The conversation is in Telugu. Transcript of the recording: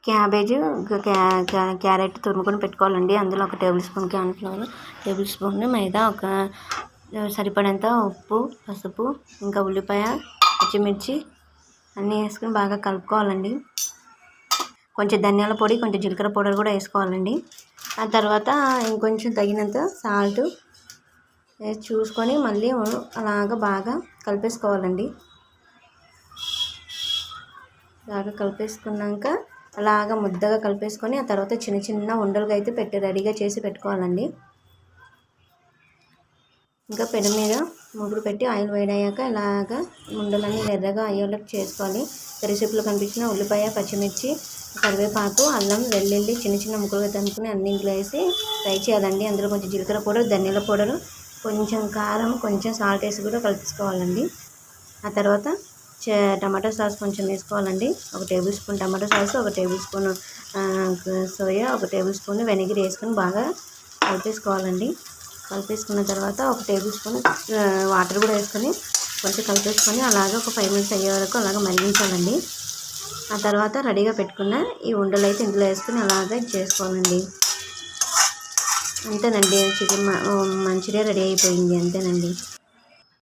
క్యాబేజ్ క్యారెట్ తురుముకొని పెట్టుకోవాలండి. అందులో ఒక tablespoon cornflour, tablespoon మైదా, ఒక సరిపడేంత ఉప్పు, పసుపు, ఇంకా ఉల్లిపాయ, పచ్చిమిర్చి అన్నీ వేసుకొని బాగా కలుపుకోవాలండి. కొంచెం ధనియాల పొడి, కొంచెం జీలకర్ర పౌడర్ కూడా వేసుకోవాలండి. ఆ తర్వాత ఇంకొంచెం తగినంత సాల్ట్ వేసి చూసుకొని మళ్ళీ అలాగ బాగా కలిపేసుకోవాలండి. బాగా కలిపేసుకున్నాక అలాగ ముద్దగా కలిపేసుకొని ఆ తర్వాత చిన్న చిన్న ఉండలుగా అయితే రెడీగా చేసి పెట్టుకోవాలండి. ఇంకా పెనం మీద ముగ్గురు పెట్టి ఆయిల్ వేడయ్యాక ఇలాగ ఉండలన్నీ ఎర్రగా అయ్యేలా చేసుకోవాలి. రెసిపీలో కనిపించిన ఉల్లిపాయ, పచ్చిమిర్చి, కరివేపాకు, అల్లం, వెల్లుల్లి చిన్న చిన్న ముక్కలుగా తంపుకొని అన్ని ఇందులో వేసి ఫ్రై చేయాలండి. అందులో కొంచెం జీలకర్ర పౌడర్, ధనియాల పౌడరు, కొంచెం కారం, కొంచెం సాల్ట్ వేసి కూడా కలుపుకోవాలండి. ఆ తర్వాత టమాటో సాస్ కొంచెం వేసుకోవాలండి. ఒక టేబుల్ స్పూన్ టమాటో సాస్, ఒక టేబుల్ స్పూన్ సోయా, ఒక టేబుల్ స్పూన్ వెనిగర్ వేసుకొని బాగా కలిపేసుకోవాలండి. కలిపేసుకున్న తర్వాత ఒక టేబుల్ స్పూన్ వాటర్ కూడా వేసుకొని కొంచెం కలిపేసుకొని అలాగ ఒక 5 మినిట్స్ అయ్యే వరకు అలాగ మరిగించాలండి. ఆ తర్వాత రెడీగా పెట్టుకున్న ఈ ఉండలు అయితే ఇందులో వేసుకొని అలాగే చేసుకోవాలండి. అంతేనండి, చికెన్ మంచూరియా రెడీ అయిపోయింది. అంతేనండి.